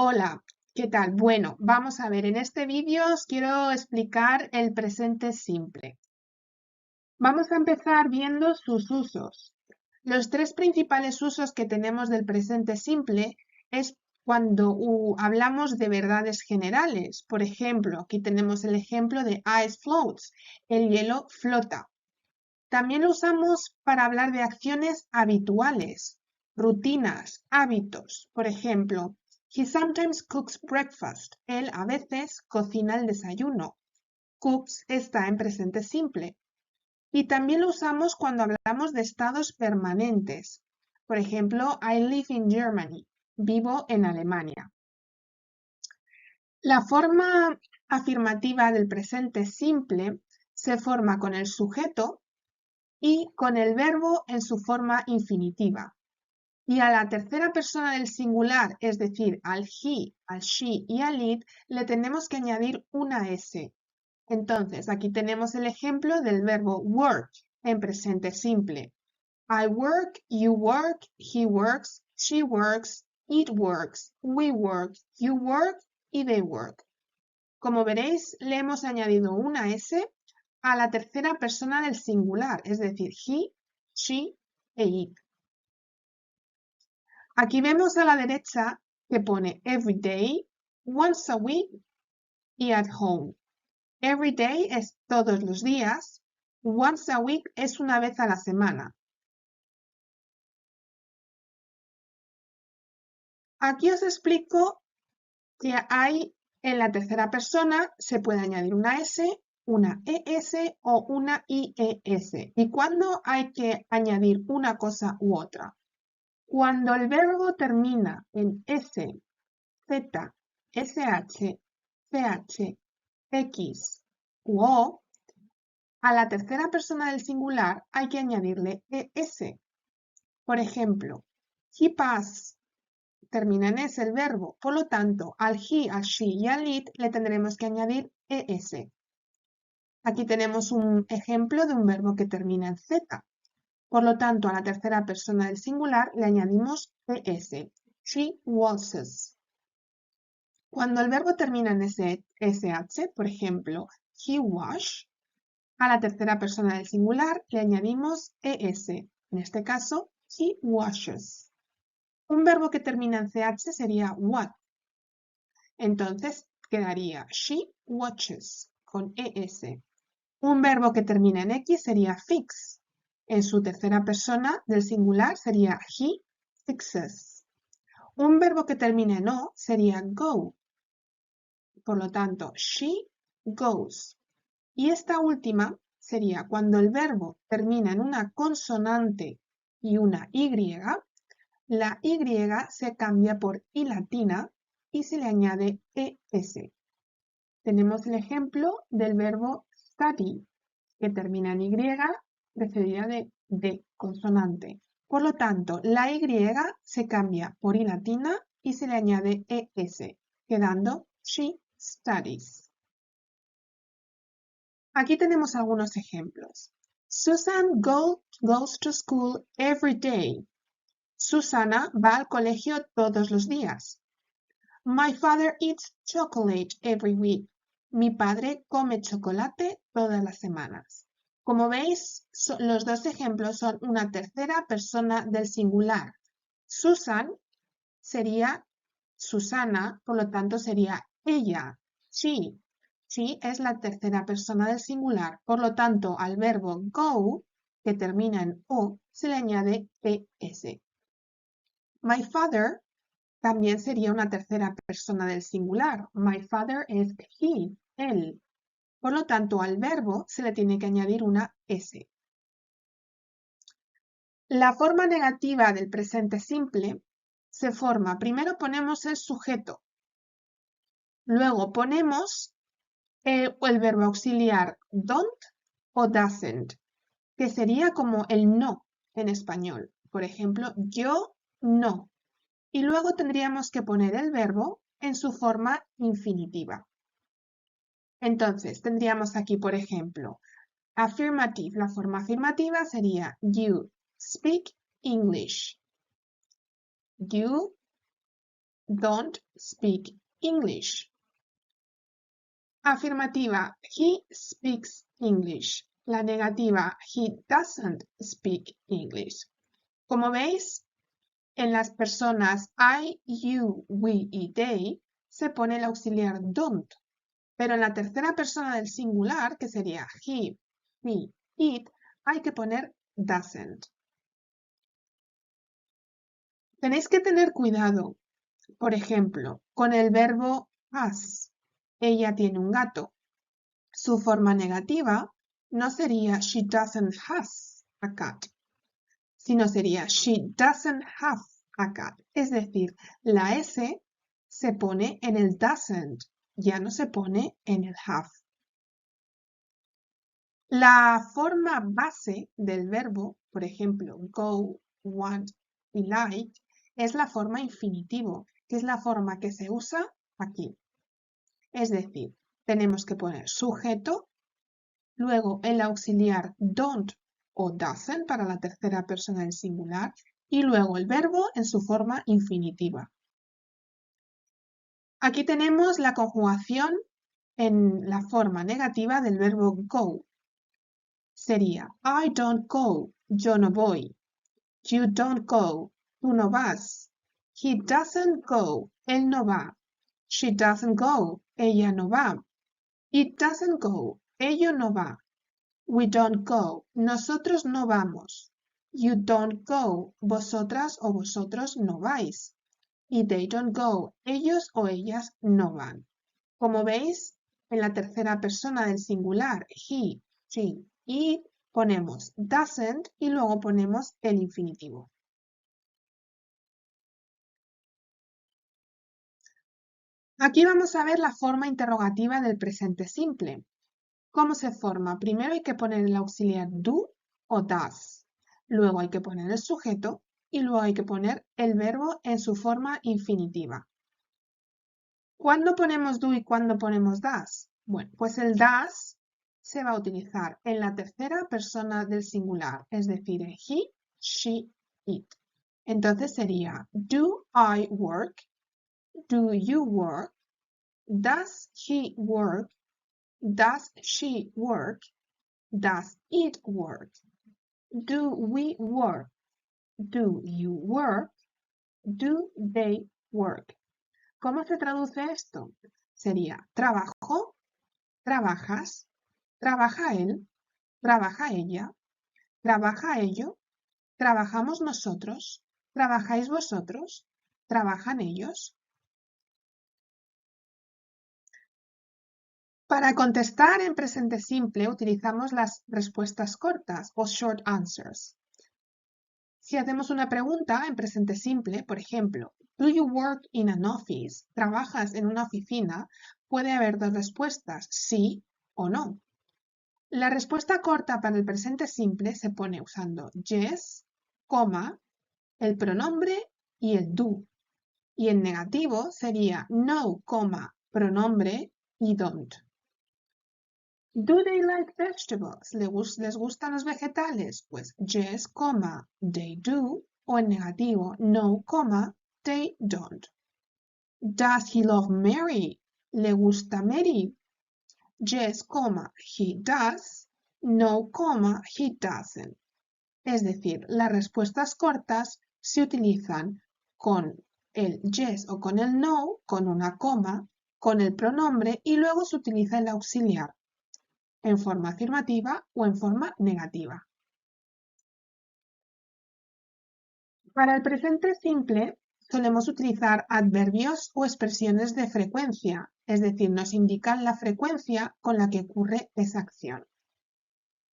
Hola, ¿qué tal? Bueno, vamos a ver, en este vídeo os quiero explicar el presente simple. Vamos a empezar viendo sus usos. Los tres principales usos que tenemos del presente simple es cuando hablamos de verdades generales. Por ejemplo, aquí tenemos el ejemplo de ice floats, el hielo flota. También lo usamos para hablar de acciones habituales, rutinas, hábitos. Por ejemplo, he sometimes cooks breakfast. Él a veces cocina el desayuno. Cooks está en presente simple. Y también lo usamos cuando hablamos de estados permanentes. Por ejemplo, I live in Germany. Vivo en Alemania. La forma afirmativa del presente simple se forma con el sujeto y con el verbo en su forma infinitiva. Y a la tercera persona del singular, es decir, al he, al she y al it, le tenemos que añadir una S. Entonces, aquí tenemos el ejemplo del verbo work en presente simple. I work, you work, he works, she works, it works, we work, you work y they work. Como veréis, le hemos añadido una S a la tercera persona del singular, es decir, he, she e it. Aquí vemos a la derecha que pone every day, once a week y at home. Every day es todos los días, once a week es una vez a la semana. Aquí os explico que hay en la tercera persona se puede añadir una S, una ES o una IES. ¿Y cuándo hay que añadir una cosa u otra? Cuando el verbo termina en S, Z, SH, CH, X u O, a la tercera persona del singular hay que añadirle ES. Por ejemplo, he passed termina en S el verbo, por lo tanto, al he, al she y al it le tendremos que añadir ES. Aquí tenemos un ejemplo de un verbo que termina en Z. Por lo tanto, a la tercera persona del singular le añadimos ES. She washes. Cuando el verbo termina en SH, por ejemplo, he wash, a la tercera persona del singular le añadimos ES. En este caso, he washes. Un verbo que termina en CH sería what. Entonces quedaría she watches con ES. Un verbo que termina en X sería fix. En su tercera persona del singular sería he fixes. Un verbo que termina en O sería go. Por lo tanto, she goes. Y esta última sería cuando el verbo termina en una consonante y una Y, la Y se cambia por I latina y se le añade ES. Tenemos el ejemplo del verbo study, que termina en Y, precedida de consonante. Por lo tanto, la Y se cambia por I latina y se le añade ES, quedando she studies. Aquí tenemos algunos ejemplos. Susan goes to school every day. Susana va al colegio todos los días. My father eats chocolate every week. Mi padre come chocolate todas las semanas. Como veis, los dos ejemplos son una tercera persona del singular. Susan sería Susana, por lo tanto sería ella. She. She es la tercera persona del singular. Por lo tanto, al verbo go, que termina en O, se le añade ES. My father también sería una tercera persona del singular. My father es he, él. Por lo tanto, al verbo se le tiene que añadir una S. La forma negativa del presente simple se forma, primero ponemos el sujeto, luego ponemos el verbo auxiliar don't o doesn't, que sería como el no en español. Por ejemplo, yo no. Y luego tendríamos que poner el verbo en su forma infinitiva. Entonces, tendríamos aquí, por ejemplo, affirmative. La forma afirmativa sería you speak English. You don't speak English. Afirmativa, he speaks English. La negativa, he doesn't speak English. Como veis, en las personas I, you, we y they se pone el auxiliar don't, pero en la tercera persona del singular, que sería he, we, it, hay que poner doesn't. Tenéis que tener cuidado, por ejemplo, con el verbo has. Ella tiene un gato. Su forma negativa no sería she doesn't has a cat, sino sería she doesn't have a cat. Es decir, la S se pone en el doesn't, ya no se pone en el have. La forma base del verbo, por ejemplo, go, want y like, es la forma infinitivo, que es la forma que se usa aquí. Es decir, tenemos que poner sujeto, luego el auxiliar don't o doesn't para la tercera persona del singular y luego el verbo en su forma infinitiva. Aquí tenemos la conjugación en la forma negativa del verbo go. Sería I don't go, yo no voy. You don't go, tú no vas. He doesn't go, él no va. She doesn't go, ella no va. It doesn't go, ello no va. We don't go, nosotros no vamos. You don't go, vosotras o vosotros no vais. Y they don't go, ellos o ellas no van. Como veis, en la tercera persona del singular, he, she, it, ponemos doesn't y luego ponemos el infinitivo. Aquí vamos a ver la forma interrogativa del presente simple. ¿Cómo se forma? Primero hay que poner el auxiliar do o does. Luego hay que poner el sujeto y luego hay que poner el verbo en su forma infinitiva. ¿Cuándo ponemos do y cuándo ponemos does? Bueno, pues el does se va a utilizar en la tercera persona del singular, es decir, en he, she, it. Entonces sería do I work, do you work, does he work, does she work, does it work, do we work, do you work, do they work. ¿Cómo se traduce esto? Sería trabajo, trabajas, trabaja él, trabaja ella, trabaja ello, trabajamos nosotros, trabajáis vosotros, trabajan ellos. Para contestar en presente simple utilizamos las respuestas cortas o short answers. Si hacemos una pregunta en presente simple, por ejemplo, do you work in an office? ¿Trabajas en una oficina? Puede haber dos respuestas, sí o no. La respuesta corta para el presente simple se pone usando yes, coma, el pronombre y el do. Y en negativo sería no, coma, pronombre y don't. Do they like vegetables? ¿Les gustan los vegetales? Pues yes, coma, they do. O en negativo, no, coma, they don't. Does he love Mary? ¿Le gusta Mary? Yes, coma, he does. No, coma, he doesn't. Es decir, las respuestas cortas se utilizan con el yes o con el no, con una coma, con el pronombre y luego se utiliza el auxiliar en forma afirmativa o en forma negativa. Para el presente simple solemos utilizar adverbios o expresiones de frecuencia, es decir, nos indican la frecuencia con la que ocurre esa acción.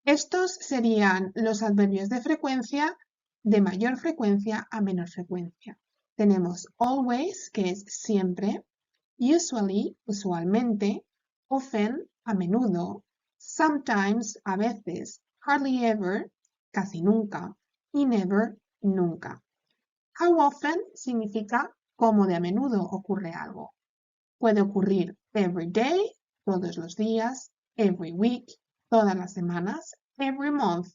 Estos serían los adverbios de frecuencia de mayor frecuencia a menor frecuencia. Tenemos always, que es siempre, usually, usualmente, often, a menudo, sometimes, a veces, hardly ever, casi nunca, y never, nunca. How often significa cómo de a menudo ocurre algo. Puede ocurrir every day, todos los días, every week, todas las semanas, every month,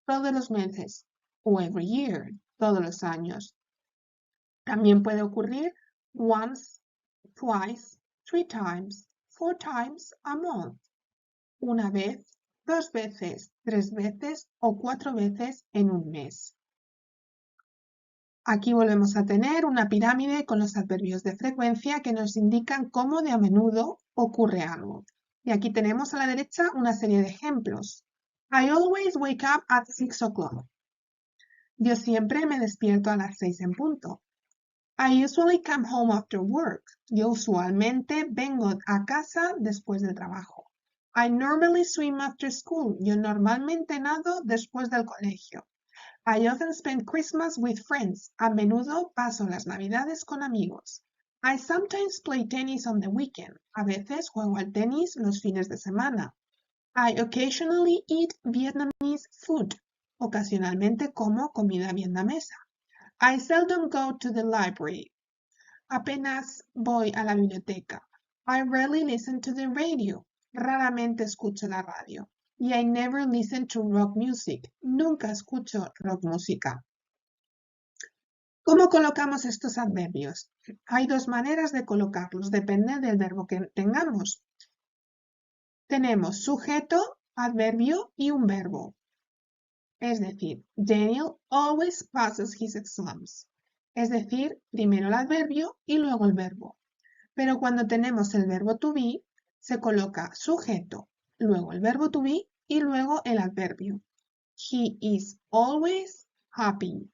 todos los meses, o every year, todos los años. También puede ocurrir once, twice, 3 times, 4 times a month. Una vez, 2 veces, 3 veces o 4 veces en un mes. Aquí volvemos a tener una pirámide con los adverbios de frecuencia que nos indican cómo de a menudo ocurre algo. Y aquí tenemos a la derecha una serie de ejemplos. I always wake up at 6 o'clock. Yo siempre me despierto a las 6 en punto. I usually come home after work. Yo usualmente vengo a casa después del trabajo. I normally swim after school. Yo normalmente nado después del colegio. I often spend Christmas with friends. A menudo paso las navidades con amigos. I sometimes play tennis on the weekend. A veces juego al tenis los fines de semana. I occasionally eat Vietnamese food. Ocasionalmente como comida vietnamesa. I seldom go to the library. Apenas voy a la biblioteca. I rarely listen to the radio. Raramente escucho la radio. Y I never listen to rock music. Nunca escucho rock música. ¿Cómo colocamos estos adverbios? Hay dos maneras de colocarlos, depende del verbo que tengamos. Tenemos sujeto, adverbio y un verbo. Es decir, Daniel always passes his exams. Es decir, primero el adverbio y luego el verbo. Pero cuando tenemos el verbo to be, se coloca sujeto, luego el verbo to be y luego el adverbio. He is always happy.